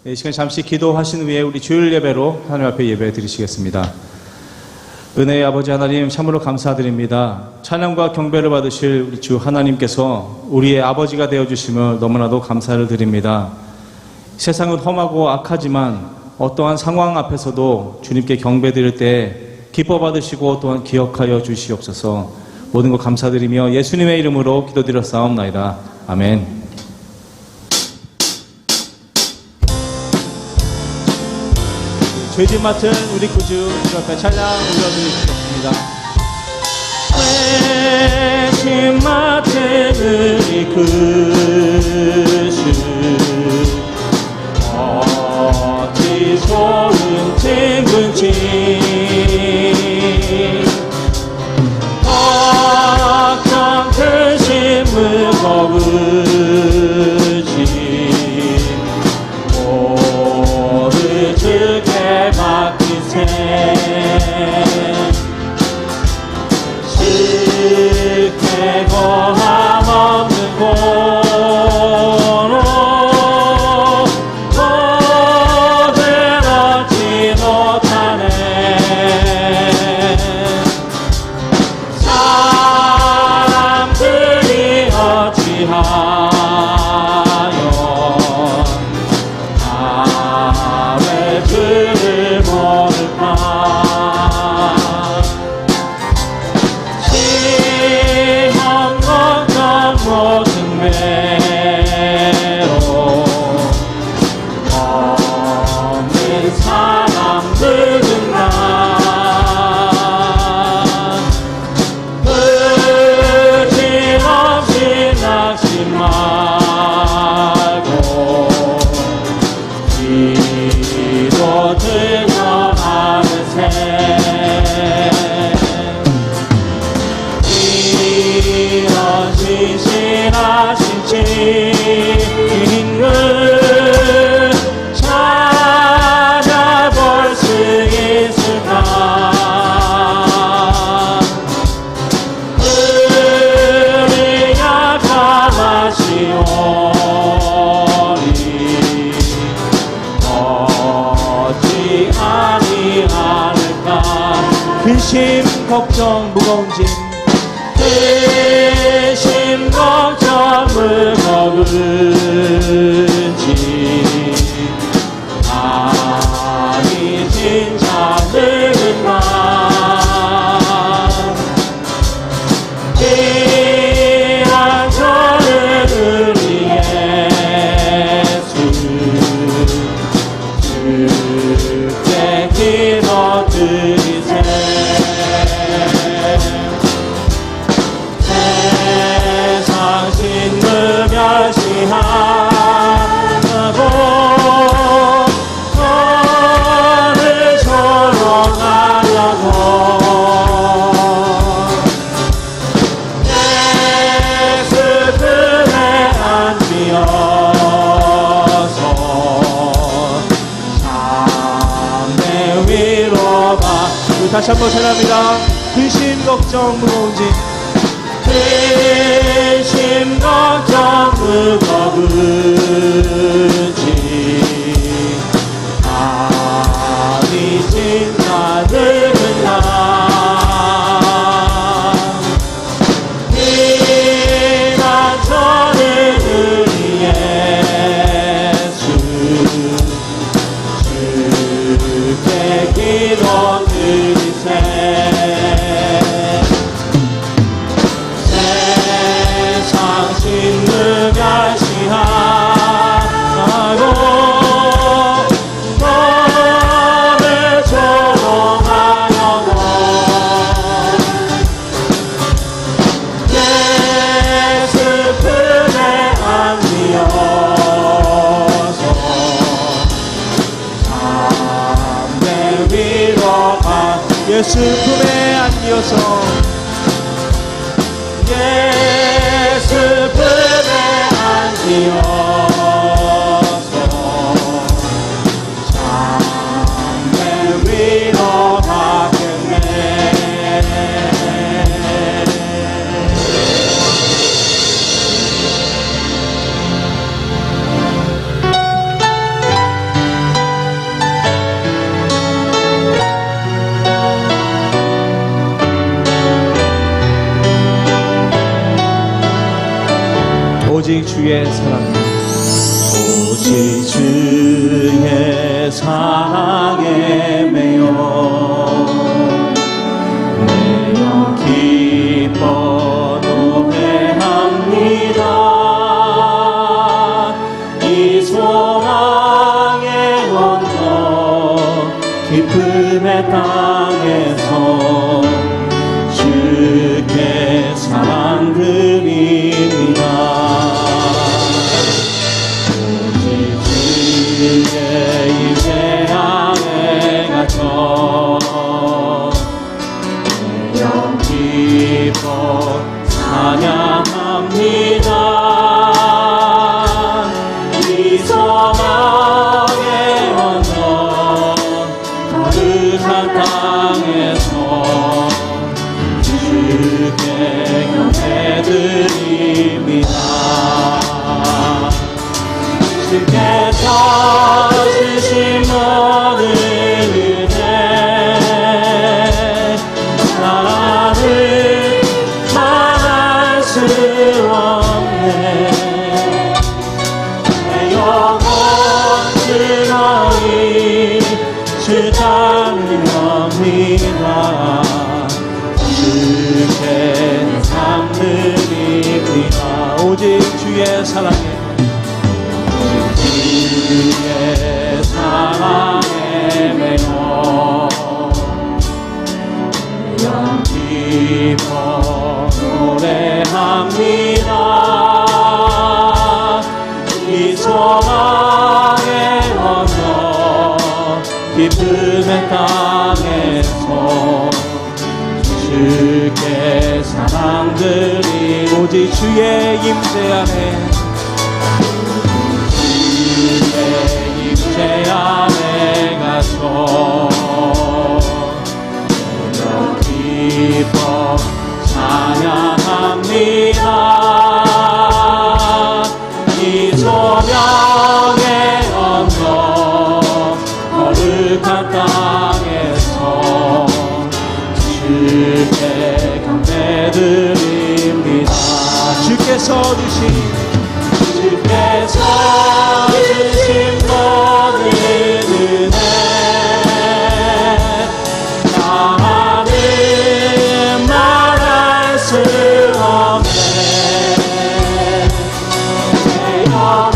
이 시간 잠시 기도하신 후에 우리 주일 예배로 하나님 앞에 예배 드리시겠습니다. 은혜의 아버지 하나님, 참으로 감사드립니다. 찬양과 경배를 받으실 우리 주 하나님께서 우리의 아버지가 되어주심을 너무나도 감사를 드립니다. 세상은 험하고 악하지만 어떠한 상황 앞에서도 주님께 경배 드릴 때 기뻐 받으시고 또한 기억하여 주시옵소서. 모든 것 감사드리며 예수님의 이름으로 기도드렸사옵나이다. 아멘. 죄짐 맡은 우리 구주 주 앞에 찬양 올려드리겠습니다. 죄짐 맡은 우리 구주 어찌 좋은 친구인지 걱정 근심 무거우지 모두 주께 맡긴 셈 쉽게 고함 없는 고로 모든 얻지 못하네 사람들이 어찌하여 나의 주를 모를까 시험 걱정 모든 매로 없는 사람들은 나 의심없이 낙심 말고 기도 들고 하는 셈 이런 신실하신 주님을 찾아볼 수 있을까 우리 약함하시오니 어찌 아니하는가 근심 걱정 무거운 짐 근심 걱정 무거운지 아니 진짜 늙은 나 귀한 저를 우리 예수 주께 기도 드리세 세상 신을 멸시하고 너를 조롱하려고 내 슬픔에 안기어서 참내 위로가 다시 한번 찬양합니다. 근심 걱정 무거운 짐 근심 걱정 무거운지 아니 진짜 늙은 나 이란 저를 우리 예수 주께 기도 드리세 신을 멸시하고 너를 조롱하려고 내 슬픔에 안기어서 참내 위로가 예수 품에 안기어서 예수 품에 안기어서 참내 위로 받겠네 오직 주의 사랑에 오직 주의 사랑에 매여 내 영 기뻐 노래합니다. 이 소망의 언덕 기쁨의 땅에서 주께 사랑 드립니다. 오직 주의 임재 안에 갇혀 내 영 기뻐 찬양합니다. 이 소망의 언덕 거룩한 땅에서 주께 경배드립니다. 주께서 주신 모든 은혜 나를 말할 수 없네. 내 영혼 즐거이 주 따르렵니다. 주께 삶 드립니다. 오직 주의 사랑에 주의 사랑에 매여 영 기뻐 노래합니다. 이 소망의 언덕 기쁨의 땅에서 주께 사랑 드리 오직 주의 임재 안에 주의 임재 안에 가서 영 기뻐 찬양합니다. 이 소명의 언덕 거룩한 땅에서 주께 경배드립니다. 주께서 주신 모든 은혜 나는 말할 수 없네. 내 영혼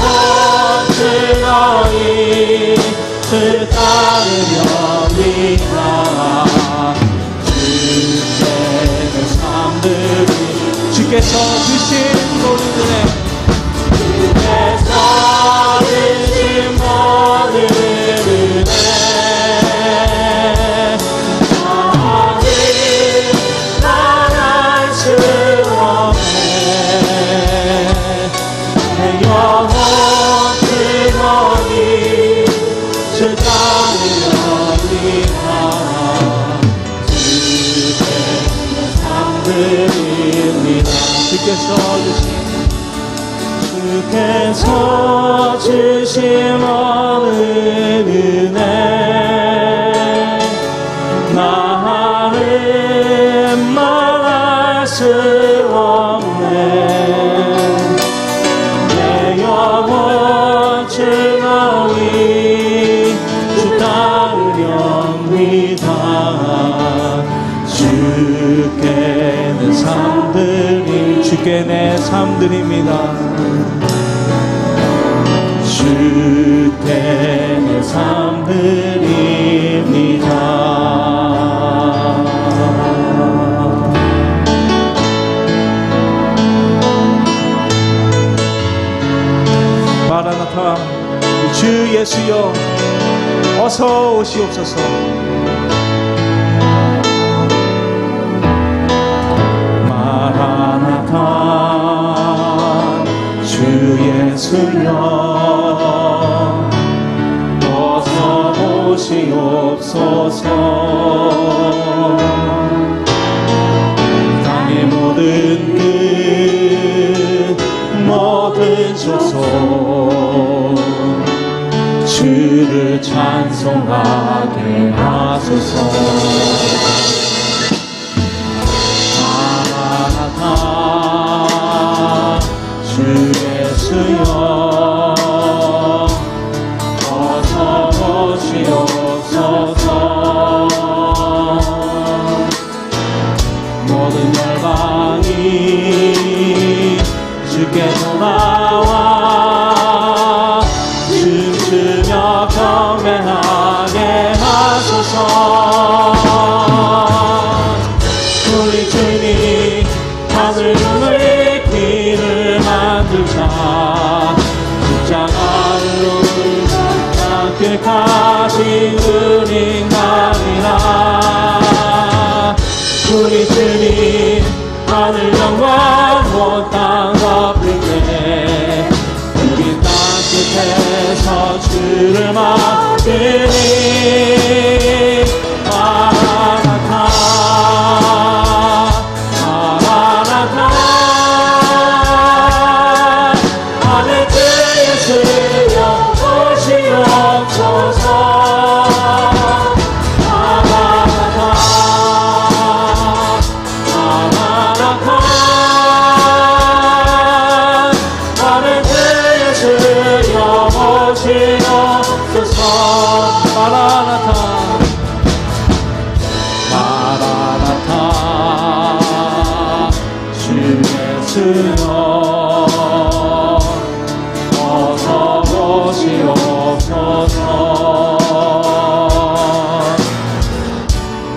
즐거이 주 따르렵니다. 주께 내 삶 드리 주께서 주신 모든 은혜 주께서 주신 모든 은혜 나는 말할 수 없네. 내 영혼 즐거이 주 따르렵니다. 주께 삶 드립니다. 주께서 주신 모든 은혜 나는 말할 수 없네. 내 영혼 즐거이 주 따르렵니다. 주께 내 삶 드리 주께 내 삶 드립니다. 주께 내 삶 드립니다. 마라나타 주 예수여 어서 오시옵소서. 마라나타 주 예수여 어서 오시옵소서. 땅의 모든 끝 모든 조소 주를 찬송하게 하소서. 마라나타 주의 열방이 주께 돌아와 춤추며 경배하게 하소서. 우리 주님 하늘 눈을 길을 만들자. 십자가로 끝까지 우린 가리라. 우리 주님 하늘 영광 온 땅 덮을 때 우리 땅끝에서 주를 맡으니 마라나타 마라나타. 하늘 주의 주여 오시옵소서. 마라나타 마라나타. 하늘 주의 주여 오시옵소서. 마라나타 마라나타. 주 예수여 어서 오시옵소서.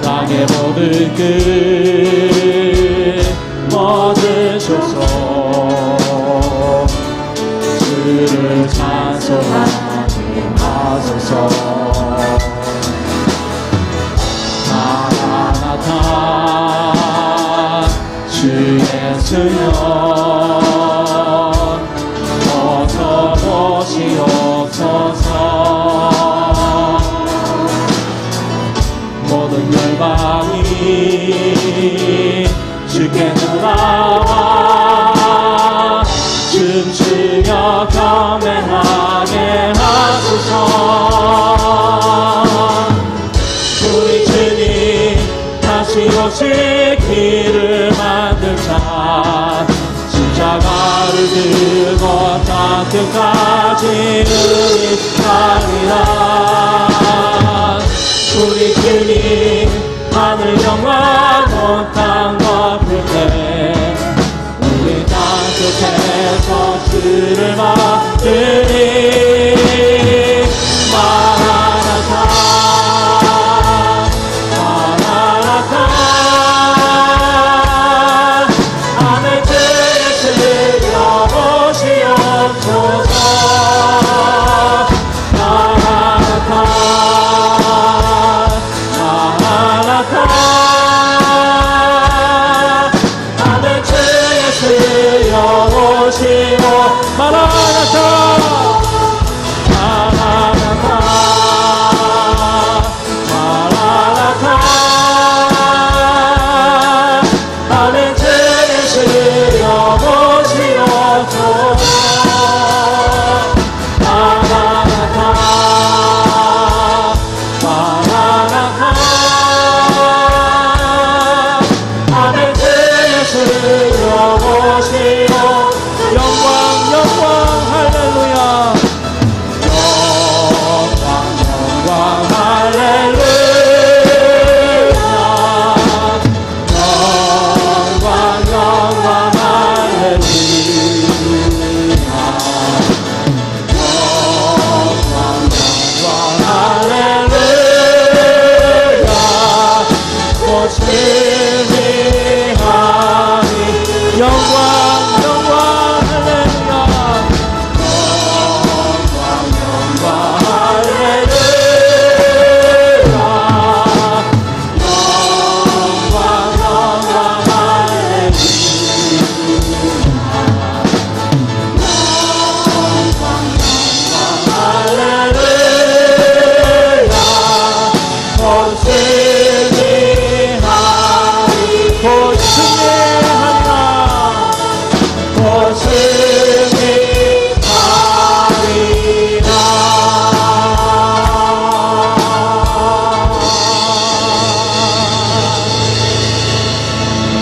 땅의 모든 끝 얻으소서. 주를 찬송하게 하소서. 마라나타 주 예수여 어서 오시옵소서. 모든 열방이 주께 돌아와 춤추며 경배하게 하소서. 우리 주님 다시 오실 길을 만들자. 십자가를 들고 땅 끝까지 우리 가리라. 우리 주님 하늘 영광 온 땅 덮을 때 우리 땅 끝에서 주를 맡으니 마라나타 마라나타. 하늘 주의 주여 오시옵소서. 마라나타 마라나타. 하늘 주의 주여 오시옵소서. 마라나타 마라나타 마라나타. 하늘 주의 주여 오시옵소서. 마라나타 마라나타. 하늘 주의 주여 오시옵소서. 영광 영광 할렐루야. 영광 영광 할렐루야. 영광 영광 할렐루야. 영광 영광 할렐루야. 오시니 하니 영광 영광 할렐루야. 영광 영광 할렐루야. 영광 영광 할렐루야. 오시니 하니 오시니 하리라. 오시니 하리라. 아멘.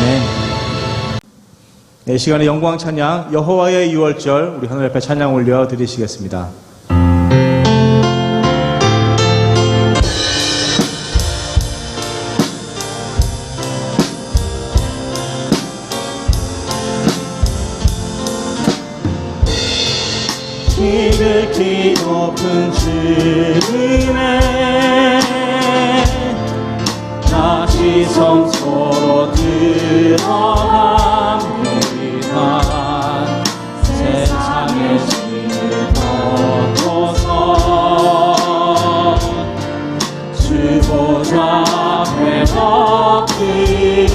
네, 시간에 영광 찬양 여호와의 유월절 우리 하늘 앞에 찬양 올려 드리시겠습니다. 지극히 높은 주님의 다시 성소로 들어갑니다. 세상의 짐을 벗고서 주 보좌 앞에 엎드리니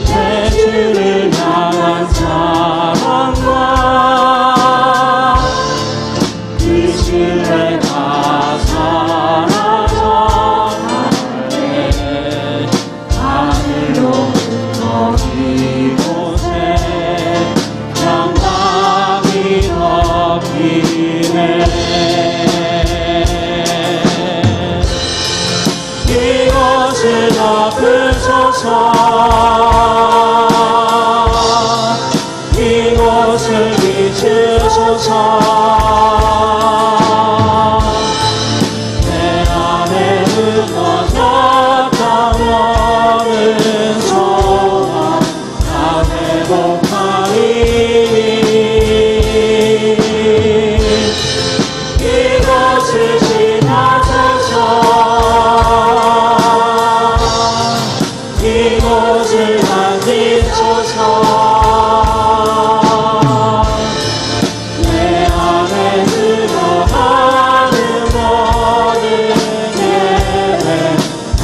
내 주를 향한 사랑과 그 신뢰가 사라져가네. 하늘로부터 이곳에 영광이 덮이네. 이곳을 덮으소서. 이곳을 비추소서. 내 안에 무너졌던 모든 소망 다 회복하리니 이곳을 지나소서. 이곳을 만지소서. 내 안에 들어가는 모든 예배 다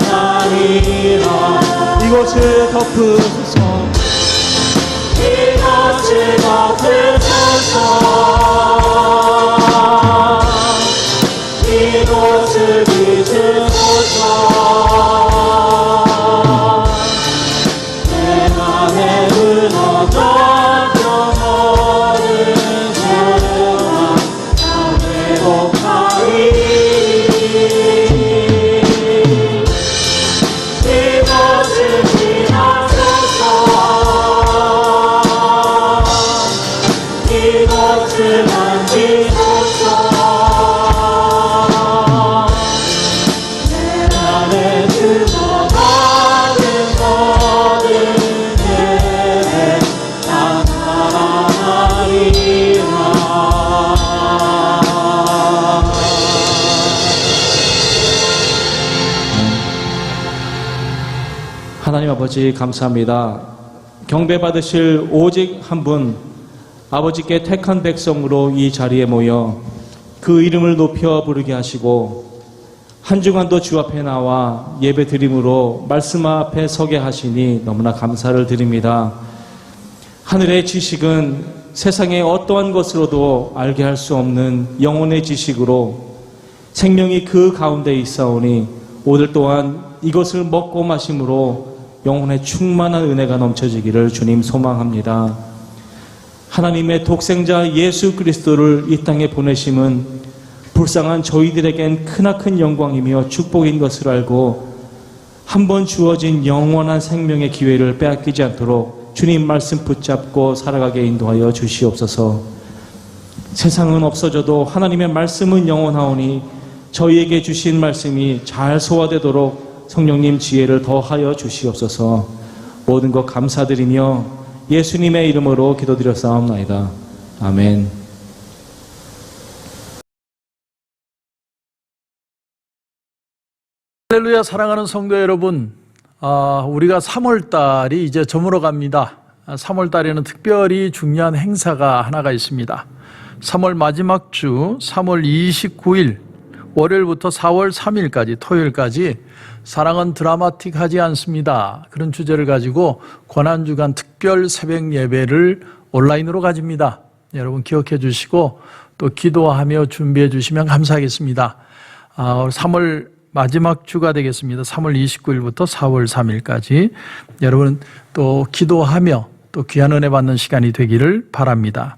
살아나리라. 이곳을 덮으소서. 이곳을 덮으소서. 이곳을 비추소서. 내 안에 무너졌던 모든 소망 다 회복하리니 이곳을 지나소서. 이곳을 만지소서. 내 안에 들어가는 모든 예배 다 살아나리라. 하나님 아버지 감사합니다. 경배 받으실 오직 한 분, 아버지께 택한 백성으로 이 자리에 모여 그 이름을 높여 부르게 하시고 한 주간도 주 앞에 나와 예배 드림으로 말씀 앞에 서게 하시니 너무나 감사를 드립니다. 하늘의 지식은 세상의 어떠한 것으로도 알게 할 수 없는 영혼의 지식으로 생명이 그 가운데 있사오니 오늘 또한 이것을 먹고 마심으로 영혼의 충만한 은혜가 넘쳐지기를 주님 소망합니다. 하나님의 독생자 예수 그리스도를 이 땅에 보내심은 불쌍한 저희들에겐 크나큰 영광이며 축복인 것을 알고 한 번 주어진 영원한 생명의 기회를 빼앗기지 않도록 주님 말씀 붙잡고 살아가게 인도하여 주시옵소서. 세상은 없어져도 하나님의 말씀은 영원하오니 저희에게 주신 말씀이 잘 소화되도록 성령님 지혜를 더하여 주시옵소서. 모든 것 감사드리며 예수님의 이름으로 기도드렸사옵나이다. 아멘. 할렐루야. 사랑하는 성도 여러분, 우리가 3월달이 이제 저물어 갑니다. 3월달에는 특별히 중요한 행사가 하나가 있습니다. 3월 마지막 주 3월 29일 월요일부터 4월 3일까지 토요일까지 사랑은 드라마틱하지 않습니다. 그런 주제를 가지고 고난주간 특별 새벽 예배를 온라인으로 가집니다. 여러분 기억해 주시고 또 기도하며 준비해 주시면 감사하겠습니다. 3월 마지막 주가 되겠습니다. 3월 29일부터 4월 3일까지 여러분 또 기도하며 또 귀한 은혜 받는 시간이 되기를 바랍니다.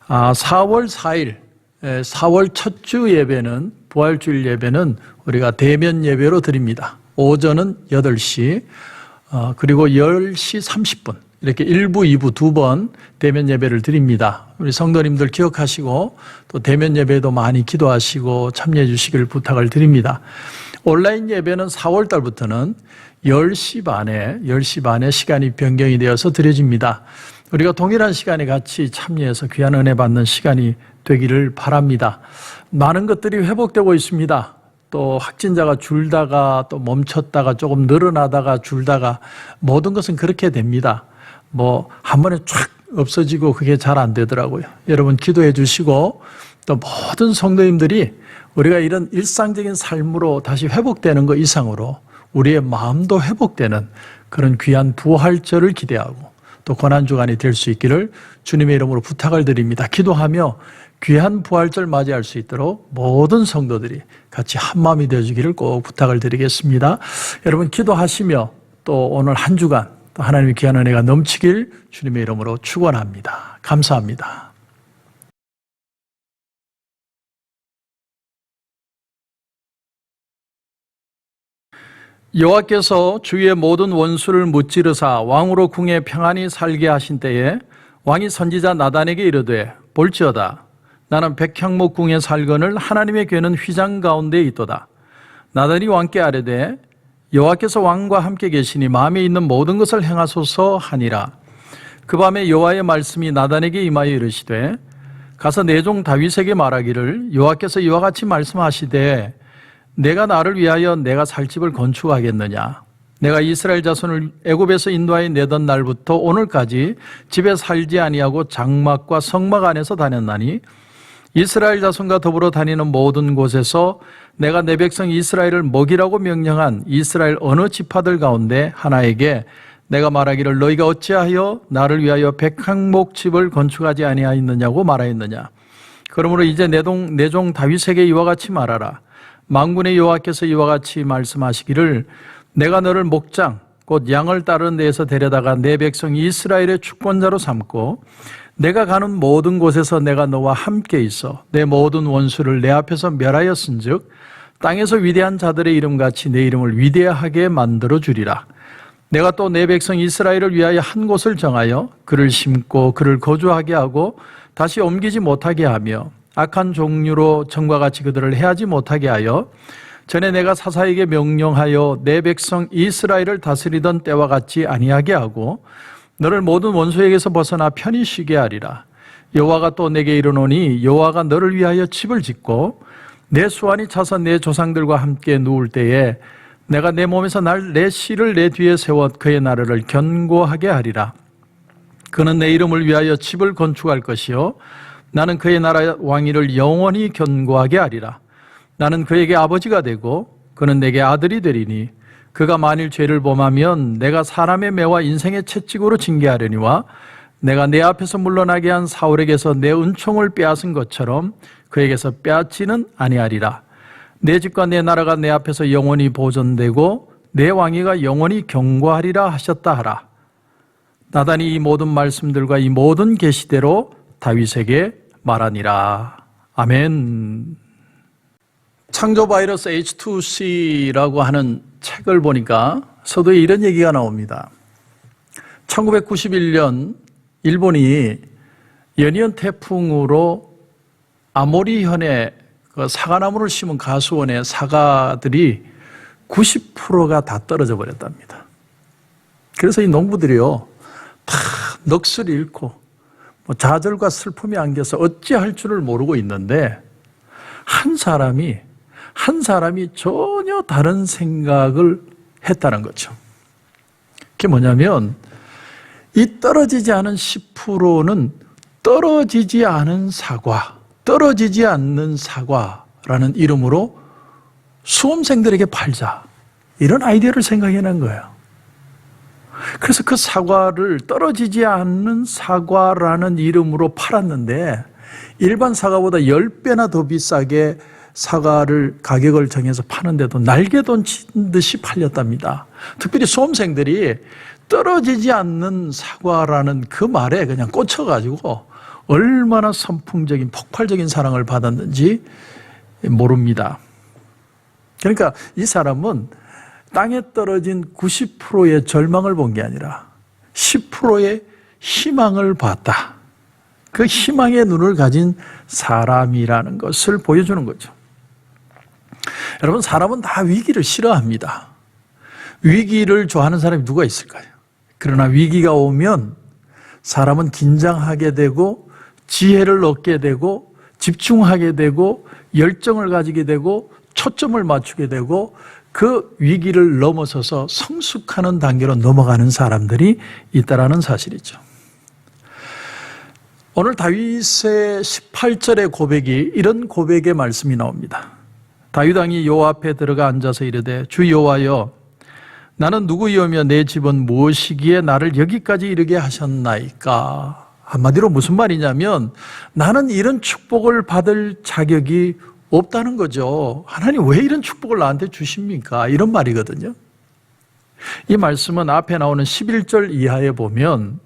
4월 4일 4월 첫 주 예배는 부활주일 예배는 우리가 대면 예배로 드립니다. 오전은 8시 그리고 10시 30분 이렇게 1부, 2부 두 번 대면 예배를 드립니다. 우리 성도님들 기억하시고 또 대면 예배도 많이 기도하시고 참여해 주시길 부탁을 드립니다. 온라인 예배는 4월 달부터는 10시 반에 시간이 변경이 되어서 드려집니다. 우리가 동일한 시간에 같이 참여해서 귀한 은혜 받는 시간이 되기를 바랍니다. 많은 것들이 회복되고 있습니다. 또 확진자가 줄다가 또 멈췄다가 조금 늘어나다가 줄다가 모든 것은 그렇게 됩니다. 한 번에 쫙 없어지고 그게 잘 안 되더라고요. 여러분 기도해 주시고 또 모든 성도님들이 우리가 이런 일상적인 삶으로 다시 회복되는 것 이상으로 우리의 마음도 회복되는 그런 귀한 부활절을 기대하고 또 고난주간이 될 수 있기를 주님의 이름으로 부탁을 드립니다. 기도하며 귀한 부활절 맞이할 수 있도록 모든 성도들이 같이 한마음이 되어주기를 꼭 부탁을 드리겠습니다. 여러분 기도하시며 또 오늘 한 주간 또 하나님의 귀한 은혜가 넘치길 주님의 이름으로 축원합니다. 감사합니다. 여호와께서 주의 모든 원수를 무찌르사 왕으로 궁에 평안히 살게 하신 때에 왕이 선지자 나단에게 이르되 볼지어다 나는 백향목 궁에 살거늘 하나님의 궤는 휘장 가운데 있도다. 나단이 왕께 아뢰되 여호와께서 왕과 함께 계시니 마음에 있는 모든 것을 행하소서 하니라. 그 밤에 여호와의 말씀이 나단에게 임하여 이르시되 가서 내 종 다윗에게 말하기를 여호와께서 이와 같이 말씀하시되 내가 나를 위하여 내가 살 집을 건축하겠느냐. 내가 이스라엘 자손을 애굽에서 인도하여 내던 날부터 오늘까지 집에 살지 아니하고 장막과 성막 안에서 다녔나니 이스라엘 자손과 더불어 다니는 모든 곳에서 내가 내 백성 이스라엘을 먹이라고 명령한 이스라엘 어느 지파들 가운데 하나에게 내가 말하기를 너희가 어찌하여 나를 위하여 백향목 집을 건축하지 아니하였느냐고 말하였느냐. 그러므로 이제 내 종 다윗에게 이와 같이 말하라. 만군의 여호와께서 이와 같이 말씀하시기를 내가 너를 목장 곧 양을 따르는 데에서 데려다가 내 백성 이스라엘의 주권자로 삼고 내가 가는 모든 곳에서 내가 너와 함께 있어 내 모든 원수를 내 앞에서 멸하였은즉 땅에서 위대한 자들의 이름같이 내 이름을 위대하게 만들어 주리라. 내가 또 내 백성 이스라엘을 위하여 한 곳을 정하여 그를 심고 그를 거주하게 하고 다시 옮기지 못하게 하며 악한 종류로 전과 같이 그들을 해하지 못하게 하여 전에 내가 사사에게 명령하여 내 백성 이스라엘을 다스리던 때와 같이 아니하게 하고 너를 모든 원수에게서 벗어나 편히 쉬게 하리라. 여호와가 또 내게 이르노니 여호와가 너를 위하여 집을 짓고 내 수완이 차서 내 조상들과 함께 누울 때에 내가 내 몸에서 내 씨를 내 뒤에 세워 그의 나라를 견고하게 하리라. 그는 내 이름을 위하여 집을 건축할 것이요 나는 그의 나라 왕위를 영원히 견고하게 하리라. 나는 그에게 아버지가 되고 그는 내게 아들이 되리니 그가 만일 죄를 범하면 내가 사람의 매와 인생의 채찍으로 징계하려니와 내가 내 앞에서 물러나게 한 사울에게서 내 은총을 빼앗은 것처럼 그에게서 빼앗지는 아니하리라. 내 집과 내 나라가 내 앞에서 영원히 보존되고 내 왕위가 영원히 견고하리라 하셨다 하라. 나단이 이 모든 말씀들과 이 모든 계시대로 다윗에게 말하니라. 아멘. 창조 바이러스 H2C라고 하는 책을 보니까 서두에 이런 얘기가 나옵니다. 1991년 일본이 연이은 태풍으로 아모리현에 그 사과나무를 심은 가수원의 사과들이 90%가 다 떨어져 버렸답니다. 그래서 이 농부들이요 다 넋을 잃고 좌절과 슬픔이 안겨서 어찌할 줄을 모르고 있는데 한 사람이 전혀 다른 생각을 했다는 거죠. 그게 뭐냐면 이 떨어지지 않은 10%는 떨어지지 않은 사과, 떨어지지 않는 사과라는 이름으로 수험생들에게 팔자. 이런 아이디어를 생각해낸 거예요. 그래서 그 사과를 떨어지지 않는 사과라는 이름으로 팔았는데 일반 사과보다 10배나 더 비싸게 사과를 가격을 정해서 파는데도 날개돈 친 듯이 팔렸답니다. 특별히 수험생들이 떨어지지 않는 사과라는 그 말에 그냥 꽂혀가지고 얼마나 선풍적인 폭발적인 사랑을 받았는지 모릅니다. 그러니까 이 사람은 땅에 떨어진 90%의 절망을 본 게 아니라 10%의 희망을 봤다. 그 희망의 눈을 가진 사람이라는 것을 보여주는 거죠. 여러분, 사람은 다 위기를 싫어합니다. 위기를 좋아하는 사람이 누가 있을까요? 그러나 위기가 오면 사람은 긴장하게 되고 지혜를 얻게 되고 집중하게 되고 열정을 가지게 되고 초점을 맞추게 되고 그 위기를 넘어서서 성숙하는 단계로 넘어가는 사람들이 있다는 사실이죠. 오늘 다윗의 18절의 고백이 이런 고백의 말씀이 나옵니다. 다윗 왕이 여호와 앞에 들어가 앉아서 이르되 주 여호와여 나는 누구이오며 내 집은 무엇이기에 나를 여기까지 이르게 하셨나이까. 한마디로 무슨 말이냐면 나는 이런 축복을 받을 자격이 없다는 거죠. 하나님 왜 이런 축복을 나한테 주십니까? 이런 말이거든요. 이 말씀은 앞에 나오는 11절 이하에 보면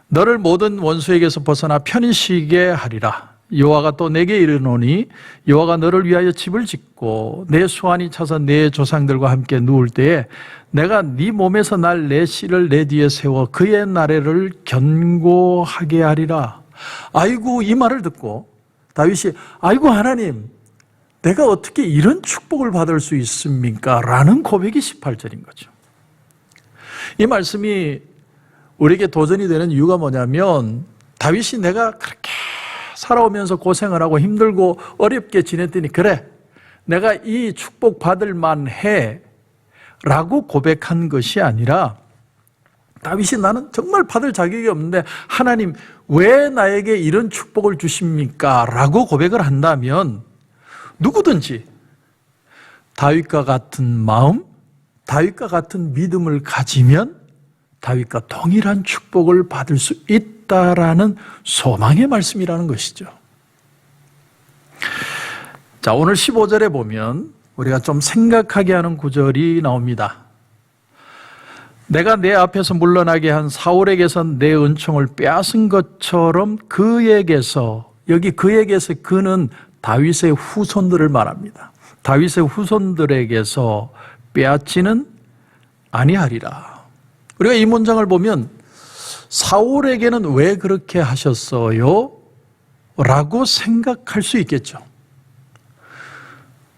너를 모든 원수에게서 벗어나 편히 쉬게 하리라. 여호와가 또 내게 이르노니 여호와가 너를 위하여 집을 짓고 내 수완이 차서 내 조상들과 함께 누울 때에 내가 네 몸에서 날 내 씨를 내 뒤에 세워 그의 나래를 견고하게 하리라. 아이고, 이 말을 듣고 다윗이 아이고 하나님 내가 어떻게 이런 축복을 받을 수 있습니까? 라는 고백이 18절인 거죠. 이 말씀이 우리에게 도전이 되는 이유가 뭐냐면 다윗이 내가 그렇게 살아오면서 고생을 하고 힘들고 어렵게 지냈더니 그래 내가 이 축복 받을 만해 라고 고백한 것이 아니라 다윗이 나는 정말 받을 자격이 없는데 하나님 왜 나에게 이런 축복을 주십니까? 라고 고백을 한다면 누구든지 다윗과 같은 마음, 다윗과 같은 믿음을 가지면 다윗과 동일한 축복을 받을 수 있다라는 소망의 말씀이라는 것이죠. 자, 오늘 15절에 보면 우리가 좀 생각하게 하는 구절이 나옵니다. 내가 내 앞에서 물러나게 한 사울에게서 내 은총을 빼앗은 것처럼 그에게서, 여기 그에게서 그는 다윗의 후손들을 말합니다. 다윗의 후손들에게서 빼앗지는 아니하리라. 우리가 이 문장을 보면 사울에게는 왜 그렇게 하셨어요? 라고 생각할 수 있겠죠.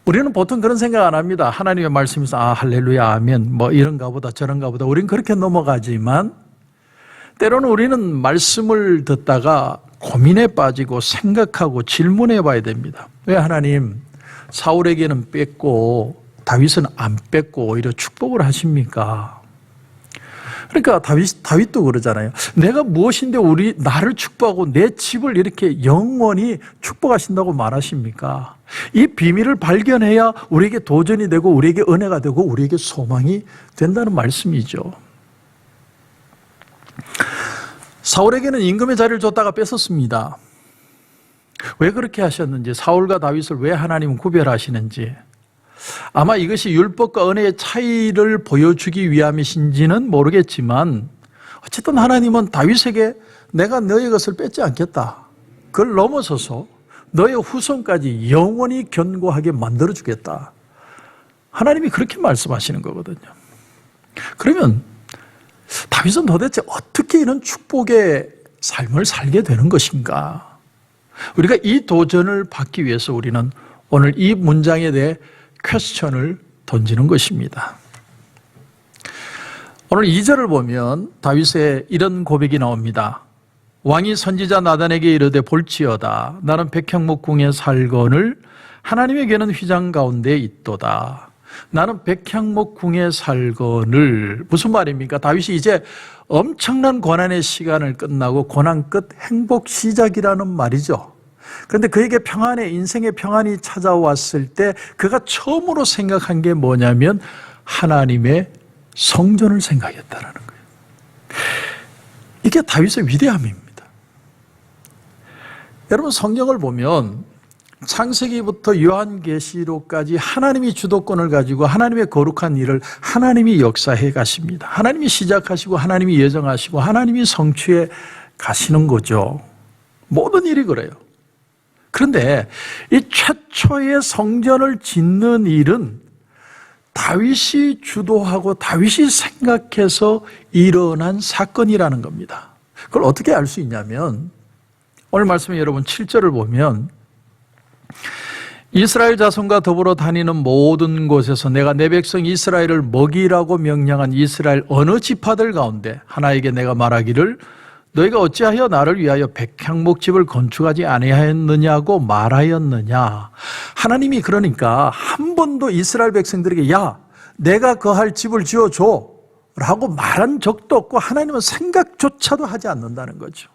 우리는 보통 그런 생각 안 합니다. 하나님의 말씀에서 할렐루야 아멘 뭐 이런가 보다 저런가 보다 우리는 그렇게 넘어가지만 때로는 우리는 말씀을 듣다가 고민에 빠지고 생각하고 질문해 봐야 됩니다. 왜 하나님 사울에게는 뺐고 다윗은 안 뺐고 오히려 축복을 하십니까? 그러니까 다윗도 그러잖아요. 내가 무엇인데 나를 축복하고 내 집을 이렇게 영원히 축복하신다고 말하십니까? 이 비밀을 발견해야 우리에게 도전이 되고 우리에게 은혜가 되고 우리에게 소망이 된다는 말씀이죠. 사울에게는 임금의 자리를 줬다가 뺏었습니다. 왜 그렇게 하셨는지, 사울과 다윗을 왜 하나님은 구별하시는지, 아마 이것이 율법과 은혜의 차이를 보여주기 위함이신지는 모르겠지만 어쨌든 하나님은 다윗에게 내가 너의 것을 뺏지 않겠다. 그걸 넘어서서 너의 후손까지 영원히 견고하게 만들어주겠다. 하나님이 그렇게 말씀하시는 거거든요. 그러면 다윗은 도대체 어떻게 이런 축복의 삶을 살게 되는 것인가? 우리가 이 도전을 받기 위해서 우리는 오늘 이 문장에 대해 퀘스천을 던지는 것입니다. 오늘 2절을 보면 다윗의 이런 고백이 나옵니다. 왕이 선지자 나단에게 이르되 볼지어다 나는 백향목궁에 살거늘 하나님의 궤는 휘장 가운데 있도다. 나는 백향목궁에 살거늘. 무슨 말입니까? 다윗이 이제 엄청난 고난의 시간을 끝나고 고난 끝 행복 시작이라는 말이죠. 그런데 그에게 인생의 평안이 찾아왔을 때 그가 처음으로 생각한 게 뭐냐면 하나님의 성전을 생각했다는 거예요. 이게 다윗의 위대함입니다. 여러분 성경을 보면 창세기부터 요한계시록까지 하나님이 주도권을 가지고 하나님의 거룩한 일을 하나님이 역사해 가십니다. 하나님이 시작하시고 하나님이 예정하시고 하나님이 성취해 가시는 거죠. 모든 일이 그래요. 그런데 이 최초의 성전을 짓는 일은 다윗이 주도하고 다윗이 생각해서 일어난 사건이라는 겁니다. 그걸 어떻게 알 수 있냐면 오늘 말씀에 여러분 7절을 보면 이스라엘 자손과 더불어 다니는 모든 곳에서 내가 내 백성 이스라엘을 먹이라고 명령한 이스라엘 어느 지파들 가운데 하나에게 내가 말하기를 너희가 어찌하여 나를 위하여 백향목집을 건축하지 아니하였느냐고 말하였느냐. 하나님이 그러니까 한 번도 이스라엘 백성들에게 야 내가 거할 집을 지어줘 라고 말한 적도 없고 하나님은 생각조차도 하지 않는다는 거죠.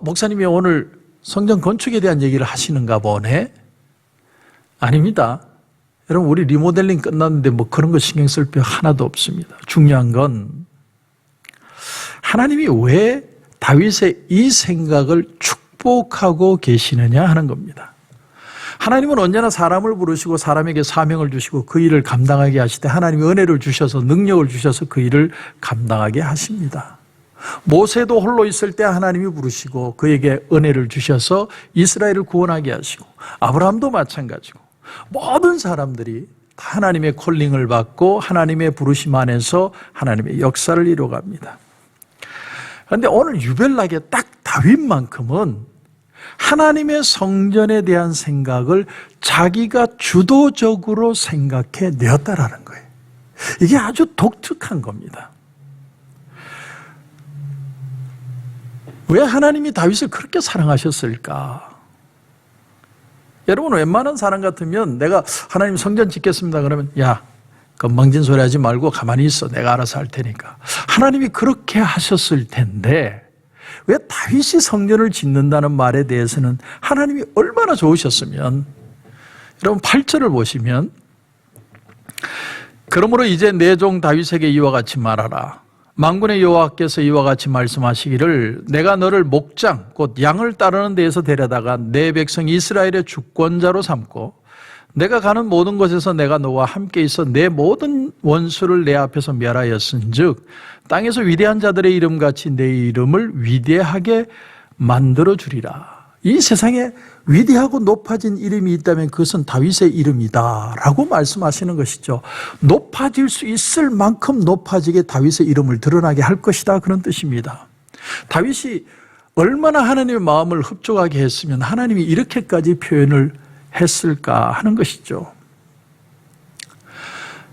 목사님이 오늘 성전 건축에 대한 얘기를 하시는가 보네? 아닙니다. 여러분 우리 리모델링 끝났는데 뭐 그런 거 신경 쓸 필요 하나도 없습니다. 중요한 건 하나님이 왜 다윗의 이 생각을 축복하고 계시느냐 하는 겁니다. 하나님은 언제나 사람을 부르시고 사람에게 사명을 주시고 그 일을 감당하게 하실 때 하나님이 은혜를 주셔서 능력을 주셔서 그 일을 감당하게 하십니다. 모세도 홀로 있을 때 하나님이 부르시고 그에게 은혜를 주셔서 이스라엘을 구원하게 하시고 아브라함도 마찬가지고 모든 사람들이 다 하나님의 콜링을 받고 하나님의 부르심 안에서 하나님의 역사를 이루어갑니다. 그런데 오늘 유별나게 딱 다윗만큼은 하나님의 성전에 대한 생각을 자기가 주도적으로 생각해 내었다라는 거예요. 이게 아주 독특한 겁니다. 왜 하나님이 다윗을 그렇게 사랑하셨을까? 여러분 웬만한 사람 같으면 내가 하나님 성전 짓겠습니다 그러면 야 건방진 소리 하지 말고 가만히 있어 내가 알아서 할 테니까. 하나님이 그렇게 하셨을 텐데 왜 다윗이 성전을 짓는다는 말에 대해서는 하나님이 얼마나 좋으셨으면 여러분 8절을 보시면 그러므로 이제 내 종 다윗에게 이와 같이 말하라. 만군의 여호와께서 이와 같이 말씀하시기를 내가 너를 목장 곧 양을 따르는 데에서 데려다가 내 백성 이스라엘의 주권자로 삼고 내가 가는 모든 곳에서 내가 너와 함께 있어 내 모든 원수를 내 앞에서 멸하였은즉 땅에서 위대한 자들의 이름같이 내 이름을 위대하게 만들어주리라. 이 세상에 위대하고 높아진 이름이 있다면 그것은 다윗의 이름이다라고 말씀하시는 것이죠. 높아질 수 있을 만큼 높아지게 다윗의 이름을 드러나게 할 것이다 그런 뜻입니다. 다윗이 얼마나 하나님의 마음을 흡족하게 했으면 하나님이 이렇게까지 표현을 했을까 하는 것이죠.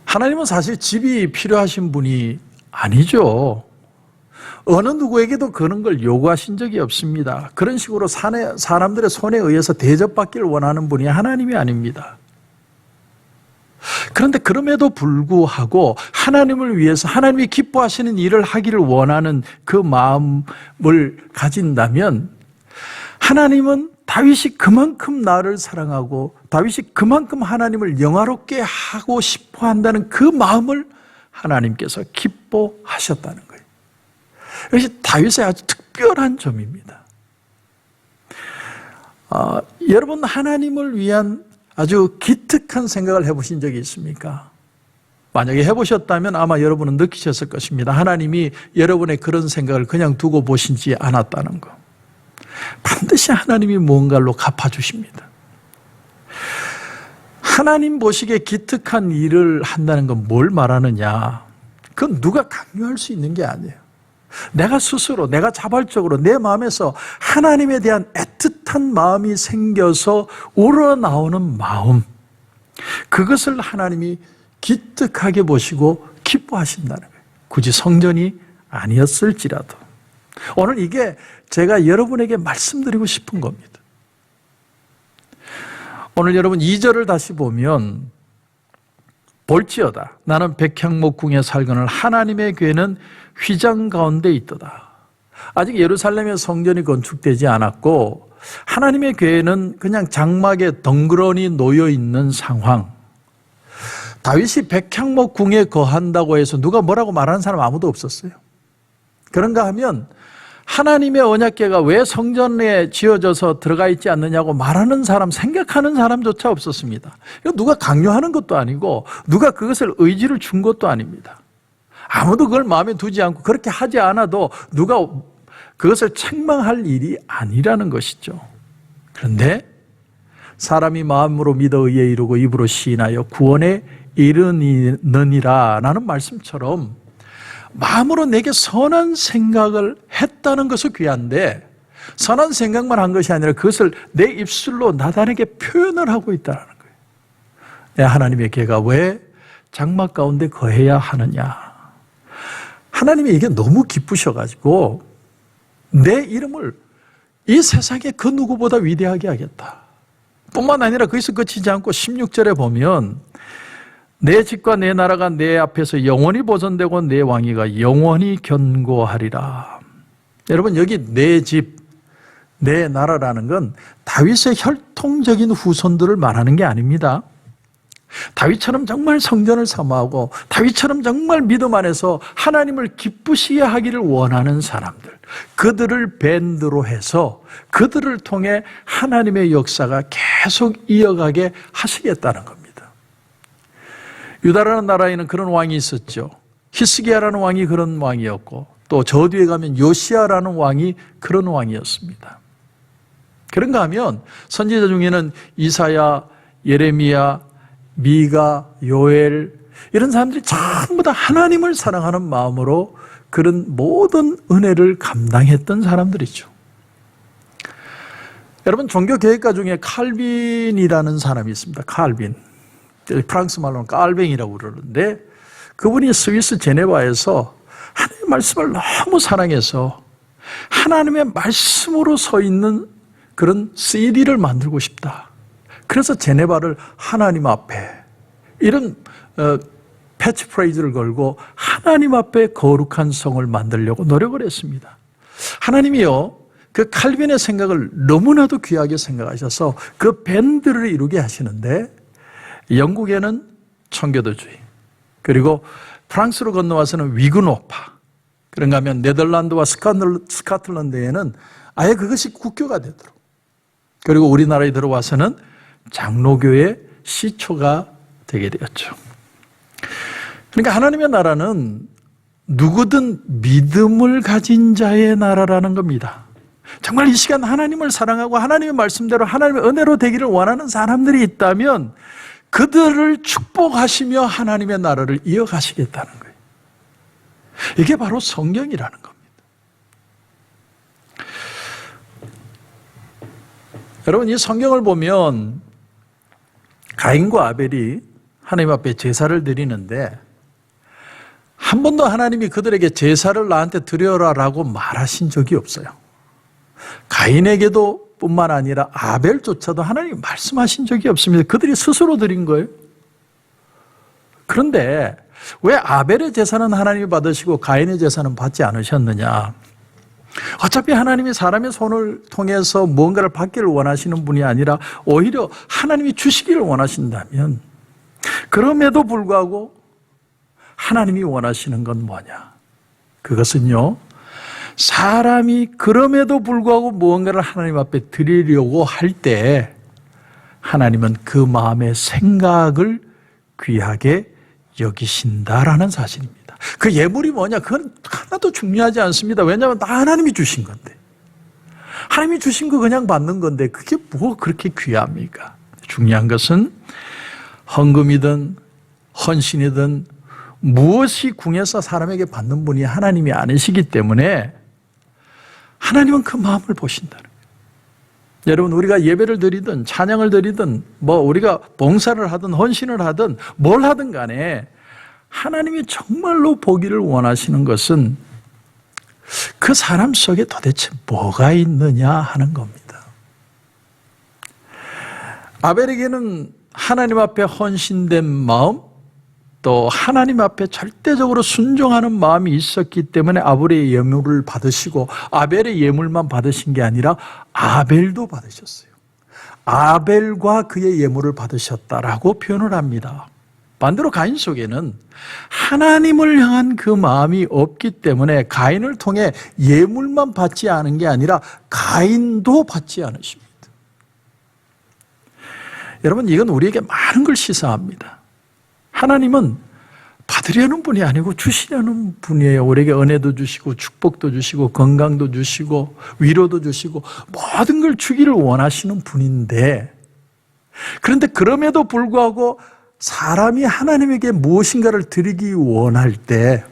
하나님은 사실 집이 필요하신 분이 아니죠. 어느 누구에게도 그런 걸 요구하신 적이 없습니다. 그런 식으로 사람들의 손에 의해서 대접받기를 원하는 분이 하나님이 아닙니다. 그런데 그럼에도 불구하고 하나님을 위해서 하나님이 기뻐하시는 일을 하기를 원하는 그 마음을 가진다면 하나님은 다윗이 그만큼 나를 사랑하고 다윗이 그만큼 하나님을 영화롭게 하고 싶어 한다는 그 마음을 하나님께서 기뻐하셨다는 거예요. 이것이 다윗의 아주 특별한 점입니다. 여러분 하나님을 위한 아주 기특한 생각을 해보신 적이 있습니까? 만약에 해보셨다면 아마 여러분은 느끼셨을 것입니다. 하나님이 여러분의 그런 생각을 그냥 두고 보시지 않았다는 거. 반드시 하나님이 무언가로 갚아주십니다. 하나님 보시기에 기특한 일을 한다는 건 뭘 말하느냐? 그건 누가 강요할 수 있는 게 아니에요. 내가 스스로, 내가 자발적으로 내 마음에서 하나님에 대한 애틋한 마음이 생겨서 우러나오는 마음, 그것을 하나님이 기특하게 보시고 기뻐하신다는 거예요. 굳이 성전이 아니었을지라도. 오늘 이게 제가 여러분에게 말씀드리고 싶은 겁니다. 오늘 여러분 2절을 다시 보면 볼지어다 나는 백향목궁에 살거늘 하나님의 궤는 휘장 가운데 있도다. 아직 예루살렘의 성전이 건축되지 않았고 하나님의 궤는 그냥 장막에 덩그러니 놓여 있는 상황. 다윗이 백향목궁에 거한다고 해서 누가 뭐라고 말하는 사람 아무도 없었어요. 그런가 하면 하나님의 언약궤가 왜 성전에 지어져서 들어가 있지 않느냐고 말하는 사람, 생각하는 사람조차 없었습니다. 누가 강요하는 것도 아니고 누가 그것을 의지를 준 것도 아닙니다. 아무도 그걸 마음에 두지 않고 그렇게 하지 않아도 누가 그것을 책망할 일이 아니라는 것이죠. 그런데 사람이 마음으로 믿어 의에 이르고 입으로 시인하여 구원에 이르느니라 라는 말씀처럼 마음으로 내게 선한 생각을 했다는 것은 귀한데 선한 생각만 한 것이 아니라 그것을 내 입술로 나단에게 표현을 하고 있다는 거예요. 내 하나님의 개가 왜 장막 가운데 거해야 하느냐. 하나님이 이게 너무 기쁘셔가지고 내 이름을 이 세상에 그 누구보다 위대하게 하겠다. 뿐만 아니라 거기서 그치지 않고 16절에 보면 내 집과 내 나라가 내 앞에서 영원히 보존되고 내 왕위가 영원히 견고하리라. 여러분 여기 내 집, 내 나라라는 건 다윗의 혈통적인 후손들을 말하는 게 아닙니다. 다윗처럼 정말 성전을 사모하고 다윗처럼 정말 믿음 안에서 하나님을 기쁘시게 하기를 원하는 사람들, 그들을 밴드로 해서 그들을 통해 하나님의 역사가 계속 이어가게 하시겠다는 겁니다. 유다라는 나라에는 그런 왕이 있었죠. 히스기야라는 왕이 그런 왕이었고 또 저 뒤에 가면 요시야라는 왕이 그런 왕이었습니다. 그런가 하면 선지자 중에는 이사야, 예레미야, 미가, 요엘 이런 사람들이 전부 다 하나님을 사랑하는 마음으로 그런 모든 은혜를 감당했던 사람들이죠. 여러분 종교개혁가 중에 칼빈이라는 사람이 있습니다. 칼빈. 프랑스 말로는 깔뱅이라고 그러는데 그분이 스위스 제네바에서 하나님의 말씀을 너무 사랑해서 하나님의 말씀으로 서 있는 그런 CD를 만들고 싶다. 그래서 제네바를 하나님 앞에 이런 패치프레이즈를 걸고 하나님 앞에 거룩한 성을 만들려고 노력을 했습니다. 하나님이요 그 칼빈의 생각을 너무나도 귀하게 생각하셔서 그 밴드를 이루게 하시는데 영국에는 청교도주의, 그리고 프랑스로 건너와서는 위그노파, 그런가 하면 네덜란드와 스코틀랜드에는 아예 그것이 국교가 되도록, 그리고 우리나라에 들어와서는 장로교의 시초가 되게 되었죠. 그러니까 하나님의 나라는 누구든 믿음을 가진 자의 나라라는 겁니다. 정말 이 시간 하나님을 사랑하고 하나님의 말씀대로 하나님의 은혜로 되기를 원하는 사람들이 있다면 그들을 축복하시며 하나님의 나라를 이어가시겠다는 거예요. 이게 바로 성경이라는 겁니다. 여러분 이 성경을 보면 가인과 아벨이 하나님 앞에 제사를 드리는데 한 번도 하나님이 그들에게 제사를 나한테 드려라라고 말하신 적이 없어요. 가인에게도 뿐만 아니라 아벨조차도 하나님이 말씀하신 적이 없습니다. 그들이 스스로 드린 거예요. 그런데 왜 아벨의 제사는 하나님이 받으시고 가인의 제사는 받지 않으셨느냐? 어차피 하나님이 사람의 손을 통해서 무언가를 받기를 원하시는 분이 아니라 오히려 하나님이 주시기를 원하신다면 그럼에도 불구하고 하나님이 원하시는 건 뭐냐? 그것은요, 사람이 그럼에도 불구하고 무언가를 하나님 앞에 드리려고 할 때 하나님은 그 마음의 생각을 귀하게 여기신다라는 사실입니다. 그 예물이 뭐냐? 그건 하나도 중요하지 않습니다. 왜냐하면 다 하나님이 주신 건데. 하나님이 주신 거 그냥 받는 건데 그게 뭐가 그렇게 귀합니까? 중요한 것은 헌금이든 헌신이든 무엇이 궁해서 사람에게 받는 분이 하나님이 아니시기 때문에 하나님은 그 마음을 보신다는 거예요. 여러분 우리가 예배를 드리든 찬양을 드리든 뭐 우리가 봉사를 하든 헌신을 하든 뭘 하든 간에 하나님이 정말로 보기를 원하시는 것은 그 사람 속에 도대체 뭐가 있느냐 하는 겁니다. 아벨에게는 하나님 앞에 헌신된 마음, 또 하나님 앞에 절대적으로 순종하는 마음이 있었기 때문에 아벨의 예물을 받으시고 아벨의 예물만 받으신 게 아니라 아벨도 받으셨어요. 아벨과 그의 예물을 받으셨다라고 표현을 합니다. 반대로 가인 속에는 하나님을 향한 그 마음이 없기 때문에 가인을 통해 예물만 받지 않은 게 아니라 가인도 받지 않으십니다. 여러분 이건 우리에게 많은 걸 시사합니다. 하나님은 받으려는 분이 아니고 주시려는 분이에요. 우리에게 은혜도 주시고 축복도 주시고 건강도 주시고 위로도 주시고 모든 걸 주기를 원하시는 분인데, 그런데 그럼에도 불구하고 사람이 하나님에게 무엇인가를 드리기 원할 때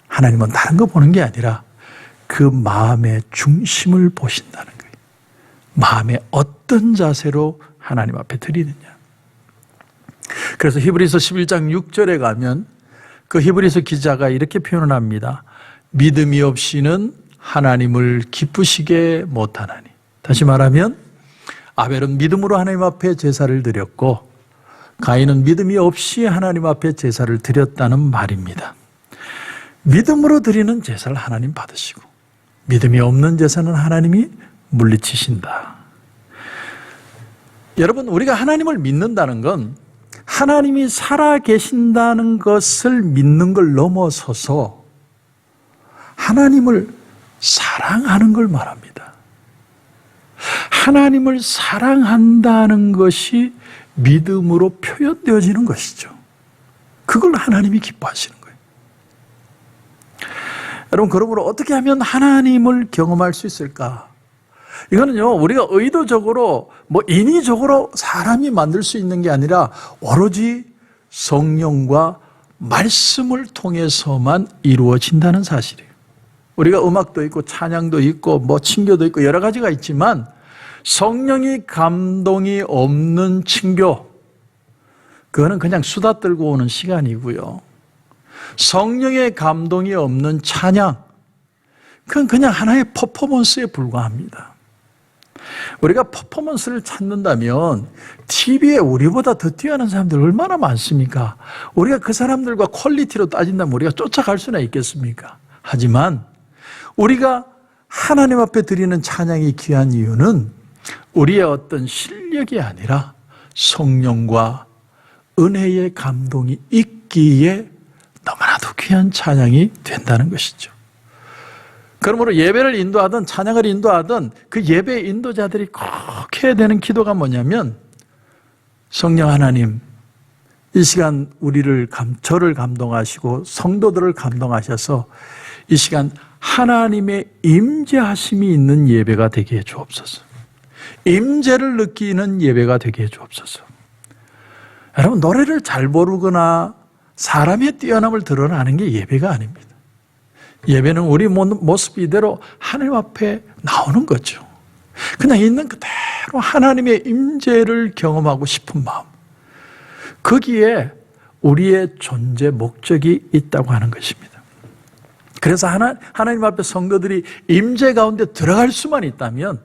하나님은 다른 거 보는 게 아니라 그 마음의 중심을 보신다는 거예요. 마음의 어떤 자세로 하나님 앞에 드리느냐. 그래서 히브리서 11장 6절에 가면 그 히브리서 기자가 이렇게 표현을 합니다. 믿음이 없이는 하나님을 기쁘시게 못하나니. 다시 말하면 아벨은 믿음으로 하나님 앞에 제사를 드렸고 가인은 믿음이 없이 하나님 앞에 제사를 드렸다는 말입니다. 믿음으로 드리는 제사를 하나님 받으시고 믿음이 없는 제사는 하나님이 물리치신다. 여러분, 우리가 하나님을 믿는다는 건 하나님이 살아계신다는 것을 믿는 걸 넘어서서 하나님을 사랑하는 걸 말합니다. 하나님을 사랑한다는 것이 믿음으로 표현되어지는 것이죠. 그걸 하나님이 기뻐하시는 거예요. 여러분, 그러므로 어떻게 하면 하나님을 경험할 수 있을까? 이거는요, 우리가 의도적으로, 인위적으로 사람이 만들 수 있는 게 아니라 오로지 성령과 말씀을 통해서만 이루어진다는 사실이에요. 우리가 음악도 있고 찬양도 있고 친교도 있고 여러 가지가 있지만 성령이 감동이 없는 친교, 그거는 그냥 수다 떨고 오는 시간이고요. 성령의 감동이 없는 찬양, 그건 그냥 하나의 퍼포먼스에 불과합니다. 우리가 퍼포먼스를 찾는다면 TV에 우리보다 더 뛰어난 사람들 얼마나 많습니까? 우리가 그 사람들과 퀄리티로 따진다면 우리가 쫓아갈 수나 있겠습니까? 하지만 우리가 하나님 앞에 드리는 찬양이 귀한 이유는 우리의 어떤 실력이 아니라 성령과 은혜의 감동이 있기에 너무나도 귀한 찬양이 된다는 것이죠. 그러므로 예배를 인도하든 찬양을 인도하든 그 예배 인도자들이 꼭 해야 되는 기도가 뭐냐면, 성령 하나님, 이 시간 저를 감동하시고 성도들을 감동하셔서 이 시간 하나님의 임재하심이 있는 예배가 되게 해 주옵소서. 임재를 느끼는 예배가 되게 해 주옵소서. 여러분, 노래를 잘 부르거나 사람의 뛰어남을 드러나는 게 예배가 아닙니다. 예배는 우리 모습 이대로 하나님 앞에 나오는 거죠. 그냥 있는 그대로 하나님의 임재를 경험하고 싶은 마음, 거기에 우리의 존재 목적이 있다고 하는 것입니다. 그래서 하나님 앞에 성도들이 임재 가운데 들어갈 수만 있다면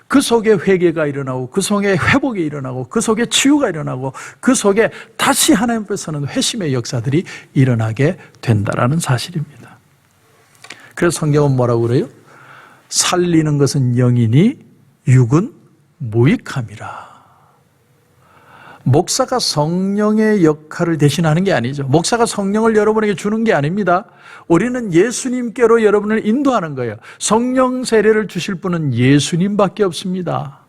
그 속에 회개가 일어나고 그 속에 회복이 일어나고 그 속에 치유가 일어나고 그 속에 다시 하나님 앞에 서는 회심의 역사들이 일어나게 된다라는 사실입니다. 그래서 성경은 뭐라고 그래요? 살리는 것은 영이니 육은 무익함이라. 목사가 성령의 역할을 대신하는 게 아니죠. 목사가 성령을 여러분에게 주는 게 아닙니다. 우리는 예수님께로 여러분을 인도하는 거예요. 성령 세례를 주실 분은 예수님밖에 없습니다.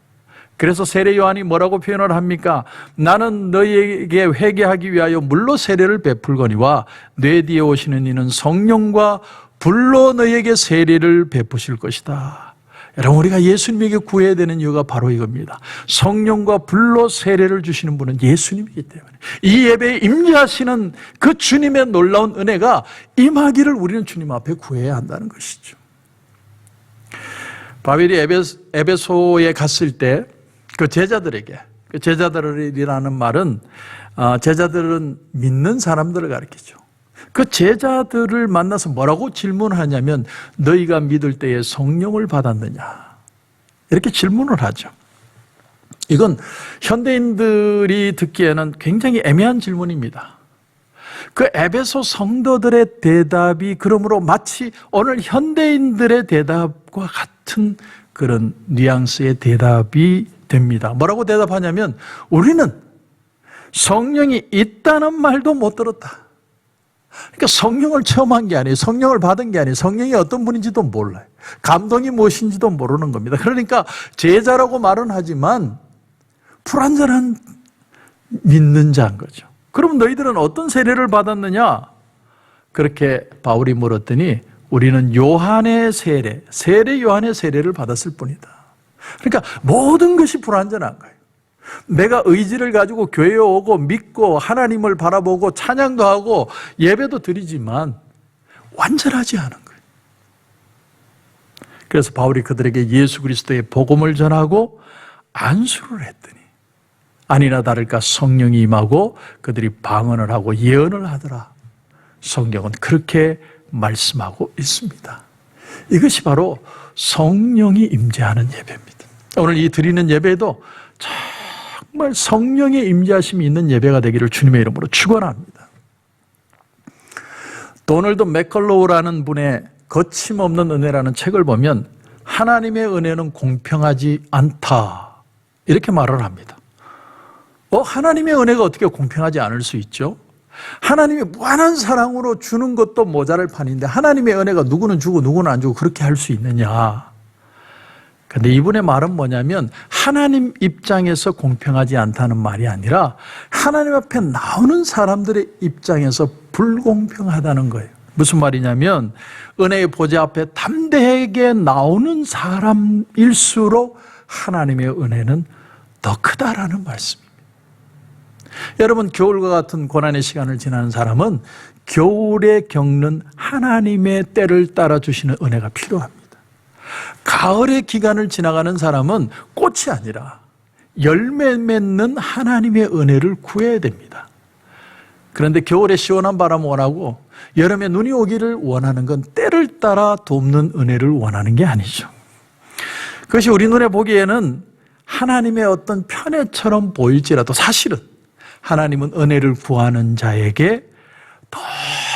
그래서 세례 요한이 뭐라고 표현을 합니까? 나는 너희에게 회개하기 위하여 물로 세례를 베풀거니와 내 뒤에 오시는 이는 성령과 불로 너희에게 세례를 베푸실 것이다. 여러분, 우리가 예수님에게 구해야 되는 이유가 바로 이겁니다. 성령과 불로 세례를 주시는 분은 예수님이기 때문에 이 예배에 임재하시는 그 주님의 놀라운 은혜가 임하기를 우리는 주님 앞에 구해야 한다는 것이죠. 바울이 에베소에 갔을 때 그 제자들에게, 그 제자들이라는 말은 제자들은 믿는 사람들을 가리키죠. 그 제자들을 만나서 뭐라고 질문하냐면 너희가 믿을 때에 성령을 받았느냐, 이렇게 질문을 하죠. 이건 현대인들이 듣기에는 굉장히 애매한 질문입니다. 그 에베소 성도들의 대답이 그러므로 마치 오늘 현대인들의 대답과 같은 그런 뉘앙스의 대답이 됩니다. 뭐라고 대답하냐면 우리는 성령이 있다는 말도 못 들었다. 그러니까 성령을 체험한 게 아니에요. 성령을 받은 게 아니에요. 성령이 어떤 분인지도 몰라요. 감동이 무엇인지도 모르는 겁니다. 그러니까 제자라고 말은 하지만 불완전한 믿는 자인 거죠. 그럼 너희들은 어떤 세례를 받았느냐? 그렇게 바울이 물었더니 우리는 요한의 세례 요한의 세례를 받았을 뿐이다. 그러니까 모든 것이 불완전한 거예요. 내가 의지를 가지고 교회에 오고 믿고 하나님을 바라보고 찬양도 하고 예배도 드리지만 완전하지 않은 거예요. 그래서 바울이 그들에게 예수 그리스도의 복음을 전하고 안수를 했더니 아니나 다를까 성령이 임하고 그들이 방언을 하고 예언을 하더라. 성경은 그렇게 말씀하고 있습니다. 이것이 바로 성령이 임재하는 예배입니다. 오늘 이 드리는 예배도 정말 성령의 임재하심이 있는 예배가 되기를 주님의 이름으로 축원합니다. 도널드 맥컬로우라는 분의 거침없는 은혜라는 책을 보면 하나님의 은혜는 공평하지 않다 이렇게 말을 합니다. 하나님의 은혜가 어떻게 공평하지 않을 수 있죠? 하나님이 무한한 사랑으로 주는 것도 모자랄 판인데 하나님의 은혜가 누구는 주고 누구는 안 주고 그렇게 할 수 있느냐? 근데 이분의 말은 뭐냐면 하나님 입장에서 공평하지 않다는 말이 아니라 하나님 앞에 나오는 사람들의 입장에서 불공평하다는 거예요. 무슨 말이냐면 은혜의 보좌 앞에 담대하게 나오는 사람일수록 하나님의 은혜는 더 크다라는 말씀입니다. 여러분, 겨울과 같은 고난의 시간을 지나는 사람은 겨울에 겪는 하나님의 때를 따라 주시는 은혜가 필요합니다. 가을의 기간을 지나가는 사람은 꽃이 아니라 열매 맺는 하나님의 은혜를 구해야 됩니다. 그런데 겨울에 시원한 바람을 원하고 여름에 눈이 오기를 원하는 건 때를 따라 돕는 은혜를 원하는 게 아니죠. 그것이 우리 눈에 보기에는 하나님의 어떤 편애처럼 보일지라도 사실은 하나님은 은혜를 구하는 자에게 더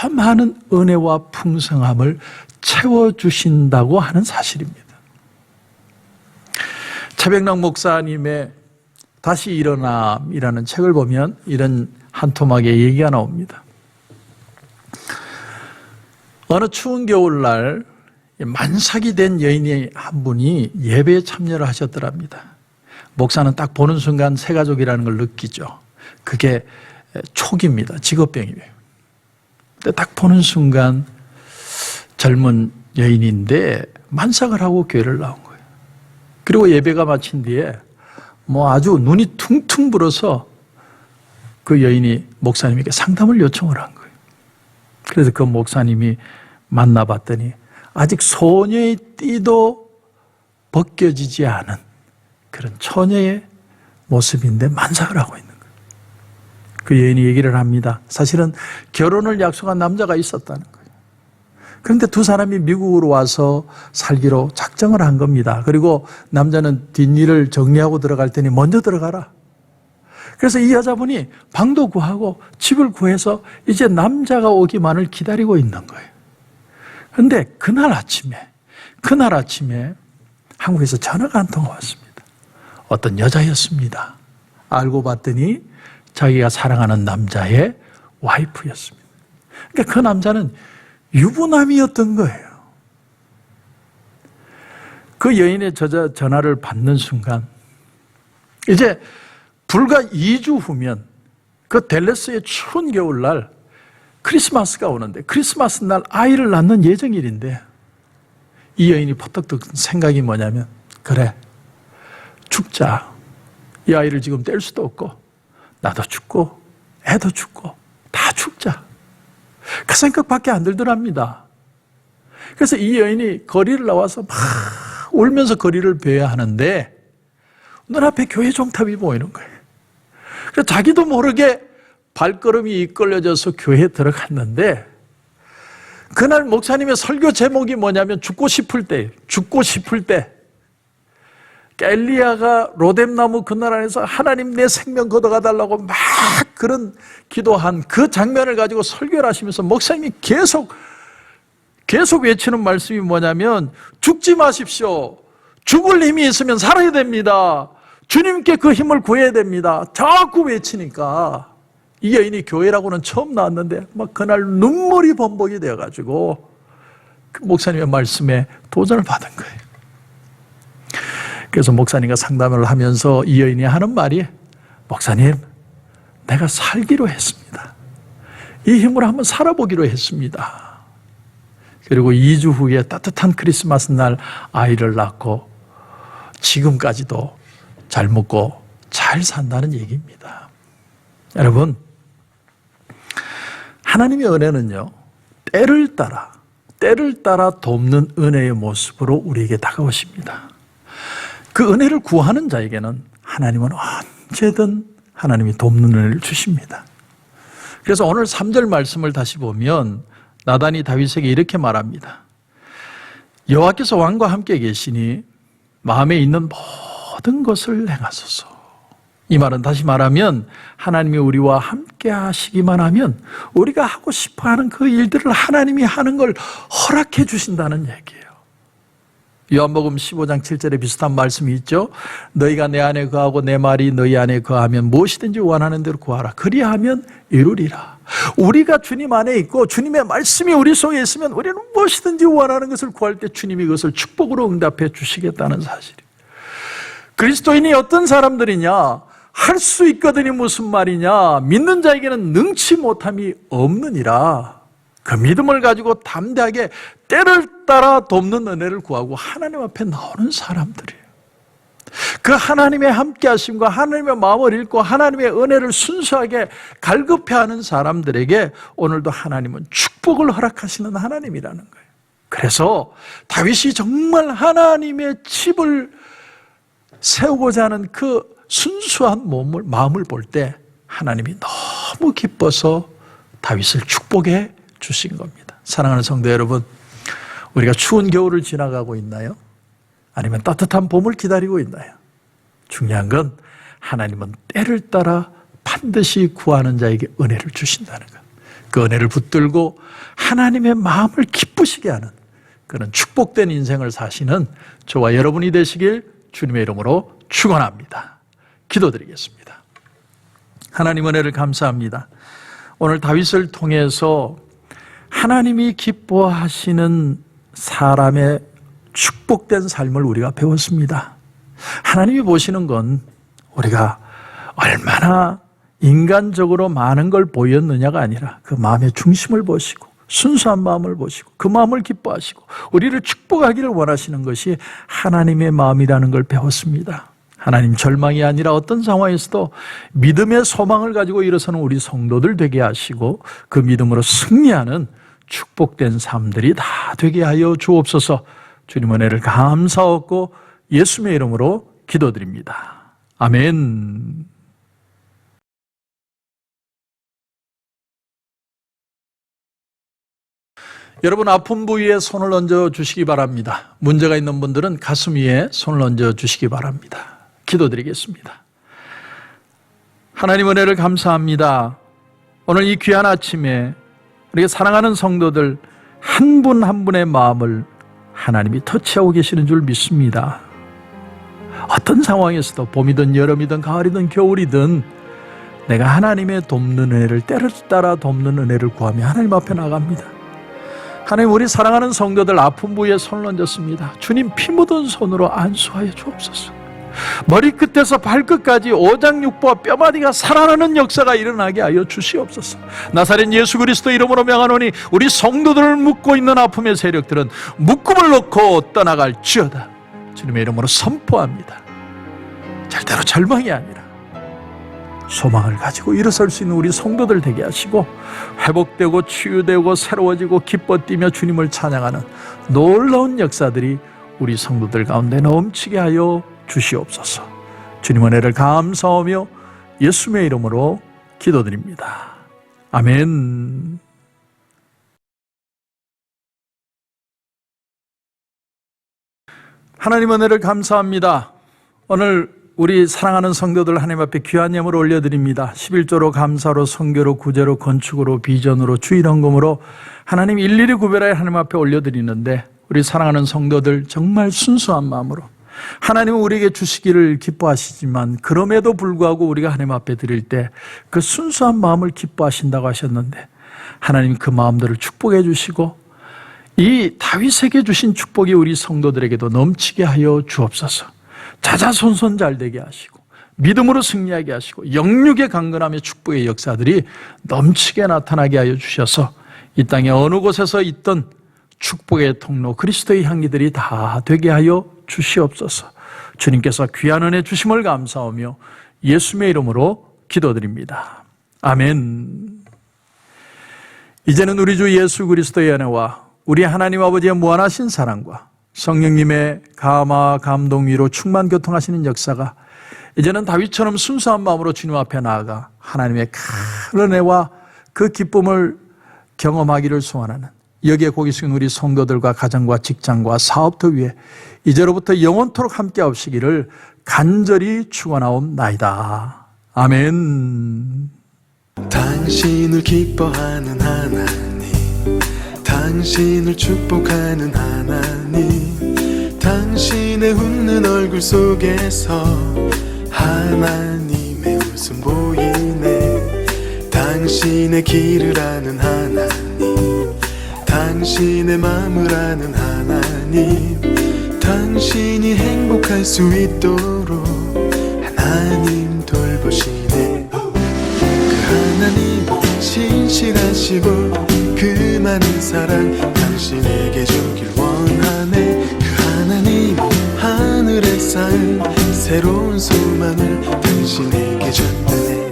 많은 은혜와 풍성함을 채워주신다고 하는 사실입니다. 차병락 목사님의 다시 일어남이라는 책을 보면 이런 한 토막의 얘기가 나옵니다. 어느 추운 겨울날 만삭이 된 여인이 한 분이 예배에 참여를 하셨더랍니다. 목사는 딱 보는 순간 새 가족이라는 걸 느끼죠. 그게 촉입니다. 직업병이에요. 근데 딱 보는 순간 젊은 여인인데 만삭을 하고 교회를 나온 거예요. 그리고 예배가 마친 뒤에 아주 눈이 퉁퉁 불어서 그 여인이 목사님에게 상담을 요청을 한 거예요. 그래서 그 목사님이 만나봤더니 아직 소녀의 띠도 벗겨지지 않은 그런 처녀의 모습인데 만삭을 하고 있는 거예요. 그 여인이 얘기를 합니다. 사실은 결혼을 약속한 남자가 있었다는 거예요. 그런데 두 사람이 미국으로 와서 살기로 작정을 한 겁니다. 그리고 남자는 뒷일을 정리하고 들어갈 테니 먼저 들어가라. 그래서 이 여자분이 방도 구하고 집을 구해서 이제 남자가 오기만을 기다리고 있는 거예요. 그런데 그날 아침에 한국에서 전화가 한 통 왔습니다. 어떤 여자였습니다. 알고 봤더니 자기가 사랑하는 남자의 와이프였습니다. 그러니까 그 남자는 유부남이었던 거예요. 그 여인의 전화를 받는 순간 이제 불과 2주 후면 그 댈러스의 추운 겨울날 크리스마스가 오는데 크리스마스 날 아이를 낳는 예정일인데 이 여인이 퍼뜩 든 생각이 뭐냐면 그래 죽자. 이 아이를 지금 뗄 수도 없고 나도 죽고 애도 죽고 다 죽자. 그 생각밖에 안 들더랍니다. 그래서 이 여인이 거리를 나와서 막 울면서 거리를 베어야 하는데 눈앞에 교회 종탑이 보이는 거예요. 그래서 자기도 모르게 발걸음이 이끌려져서 교회에 들어갔는데 그날 목사님의 설교 제목이 뭐냐면 죽고 싶을 때 엘리야가 로뎀나무 그늘 안에서 하나님 내 생명 걷어가 달라고 막 그런 기도한 그 장면을 가지고 설교를 하시면서 목사님이 계속 외치는 말씀이 뭐냐면 죽지 마십시오. 죽을 힘이 있으면 살아야 됩니다. 주님께 그 힘을 구해야 됩니다. 자꾸 외치니까 이 여인이 교회라고는 처음 나왔는데 막 그날 눈물이 범벅이 되어가지고 그 목사님의 말씀에 도전을 받은 거예요. 그래서 목사님과 상담을 하면서 이 여인이 하는 말이 목사님, 내가 살기로 했습니다. 이 힘으로 한번 살아보기로 했습니다. 그리고 2주 후에 따뜻한 크리스마스 날 아이를 낳고 지금까지도 잘 먹고 잘 산다는 얘기입니다. 여러분, 하나님의 은혜는요, 때를 따라 때를 따라 돕는 은혜의 모습으로 우리에게 다가오십니다. 그 은혜를 구하는 자에게는 하나님은 언제든 하나님이 돕는 은혜를 주십니다. 그래서 오늘 3절 말씀을 다시 보면 나단이 다윗에게 이렇게 말합니다. 여호와께서 왕과 함께 계시니 마음에 있는 모든 것을 행하소서. 이 말은 다시 말하면 하나님이 우리와 함께 하시기만 하면 우리가 하고 싶어하는 그 일들을 하나님이 하는 걸 허락해 주신다는 얘기예요. 요한복음 15장 7절에 비슷한 말씀이 있죠. 너희가 내 안에 거하고 내 말이 너희 안에 거하면 무엇이든지 원하는 대로 구하라. 그리하면 이루리라. 우리가 주님 안에 있고 주님의 말씀이 우리 속에 있으면 우리는 무엇이든지 원하는 것을 구할 때 주님이 그것을 축복으로 응답해 주시겠다는 사실이에요. 그리스도인이 어떤 사람들이냐? 할 수 있거든이 무슨 말이냐? 믿는 자에게는 능치 못함이 없느니라. 그 믿음을 가지고 담대하게 때를 따라 돕는 은혜를 구하고 하나님 앞에 나오는 사람들이에요. 그 하나님의 함께 하심과 하나님의 마음을 읽고 하나님의 은혜를 순수하게 갈급해하는 사람들에게 오늘도 하나님은 축복을 허락하시는 하나님이라는 거예요. 그래서 다윗이 정말 하나님의 집을 세우고자 하는 그 순수한 마음을 볼 때 하나님이 너무 기뻐서 다윗을 축복해 주신 겁니다. 사랑하는 성도 여러분, 우리가 추운 겨울을 지나가고 있나요? 아니면 따뜻한 봄을 기다리고 있나요? 중요한 건 하나님은 때를 따라 반드시 구하는 자에게 은혜를 주신다는 것. 그 은혜를 붙들고 하나님의 마음을 기쁘시게 하는 그런 축복된 인생을 사시는 저와 여러분이 되시길 주님의 이름으로 축원합니다. 기도드리겠습니다. 하나님 은혜를 감사합니다. 오늘 다윗을 통해서 하나님이 기뻐하시는 사람의 축복된 삶을 우리가 배웠습니다. 하나님이 보시는 건 우리가 얼마나 인간적으로 많은 걸 보였느냐가 아니라 그 마음의 중심을 보시고 순수한 마음을 보시고 그 마음을 기뻐하시고 우리를 축복하기를 원하시는 것이 하나님의 마음이라는 걸 배웠습니다. 하나님, 절망이 아니라 어떤 상황에서도 믿음의 소망을 가지고 일어서는 우리 성도들 되게 하시고 그 믿음으로 승리하는 축복된 삶들이 다 되게 하여 주옵소서. 주님 은혜를 감사하고 예수님의 이름으로 기도드립니다. 아멘. 여러분, 아픈 부위에 손을 얹어 주시기 바랍니다. 문제가 있는 분들은 가슴 위에 손을 얹어 주시기 바랍니다. 기도드리겠습니다. 하나님 은혜를 감사합니다. 오늘 이 귀한 아침에 우리가 사랑하는 성도들 한 분 한 분의 마음을 하나님이 터치하고 계시는 줄 믿습니다. 어떤 상황에서도 봄이든 여름이든 가을이든 겨울이든 내가 하나님의 돕는 은혜를 때를 따라 돕는 은혜를 구하며 하나님 앞에 나갑니다. 하나님, 우리 사랑하는 성도들 아픈 부위에 손을 얹었습니다. 주님, 피 묻은 손으로 안수하여 주옵소서. 머리끝에서 발끝까지 오장육부와 뼈마디가 살아나는 역사가 일어나게 하여 주시옵소서. 나사렛 예수 그리스도 이름으로 명하노니 우리 성도들을 묶고 있는 아픔의 세력들은 묶음을 놓고 떠나갈지어다. 주님의 이름으로 선포합니다. 절대로 절망이 아니라 소망을 가지고 일어설 수 있는 우리 성도들 되게 하시고 회복되고 치유되고 새로워지고 기뻐 뛰며 주님을 찬양하는 놀라운 역사들이 우리 성도들 가운데 넘치게 하여 주시옵소서. 주님 은혜를 감사하며 예수님의 이름으로 기도드립니다. 아멘. 하나님 은혜를 감사합니다. 오늘 우리 사랑하는 성도들 하나님 앞에 귀한 예물을 올려드립니다. 11조로 감사로 선교로 구제로 건축으로 비전으로 주일헌금으로 하나님 일일이 구별하여 하나님 앞에 올려드리는데 우리 사랑하는 성도들 정말 순수한 마음으로 하나님은 우리에게 주시기를 기뻐하시지만 그럼에도 불구하고 우리가 하나님 앞에 드릴 때 그 순수한 마음을 기뻐하신다고 하셨는데 하나님 그 마음들을 축복해 주시고 이 다윗에게 주신 축복이 우리 성도들에게도 넘치게 하여 주옵소서. 자자손손 잘되게 하시고 믿음으로 승리하게 하시고 영육의 강건함의 축복의 역사들이 넘치게 나타나게 하여 주셔서 이 땅의 어느 곳에서 있던 축복의 통로 그리스도의 향기들이 다 되게 하여 주시옵소서. 주님께서 귀한 은혜 주심을 감사하며 예수님의 이름으로 기도드립니다. 아멘. 이제는 우리 주 예수 그리스도의 은혜와 우리 하나님 아버지의 무한하신 사랑과 성령님의 감화 감동 위로 충만 교통하시는 역사가 이제는 다윗처럼 순수한 마음으로 주님 앞에 나아가 하나님의 큰 은혜와 그 기쁨을 경험하기를 소원하는 여기에 고기 숙인 우리 성도들과 가정과 직장과 사업터 위에 이제로부터 영원토록 함께 하시기를 간절히 축원하옵나이다. 아멘. 당신을 기뻐하는 하나님, 당신을 축복하는 하나님, 당신의 웃는 얼굴 속에서 하나님의 웃음 보이네. 당신의 길을 아는 하나님, 당신의 마음을 아는 하나님, 당신이 행복할 수 있도록 하나님 돌보시네. 하나님 신실하시고 그 많은 사랑 당신에게 주길 원하네. 그 하나님 하늘에 쌓은 새로운 소망을 당신에게 준다네.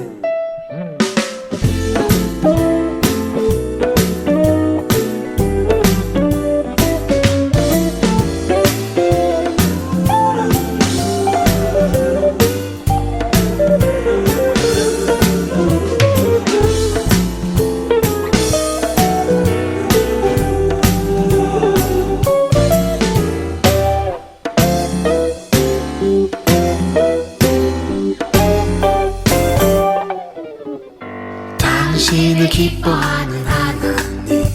당신을 기뻐하는 하나님,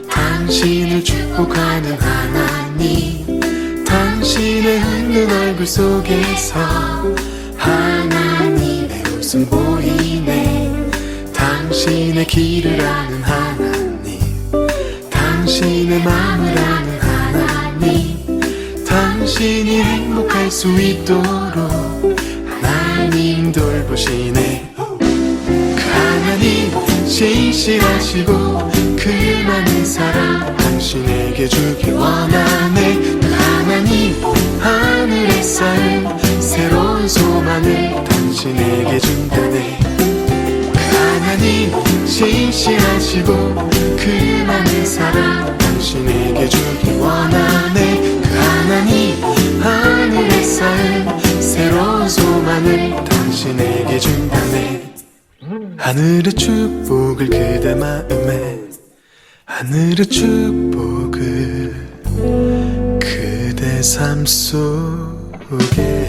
당신을 축복하는 하나님, 당신의 웃는 얼굴 속에서 하나님의 웃음 보이네. 당신의 길을 아는 하나님, 당신의 마음을 아는 하나님, 당신이 행복할 수 있도록 하나님 돌보시네. 하나님 신실하시고 그 많은 사랑 당신에게 주길 원하네. 그 하나님 하늘에 쌓은 새로운 소망을 당신에게 준다네. 그 하나님 신실하시고 그 많은 사랑 당신에게 주길 원하네. 그 하나님 하늘에 쌓은 새로운 소망을 당신에게 준다네. 하늘의 축복을 그대 마음에, 하늘의 축복을 그대 삶 속에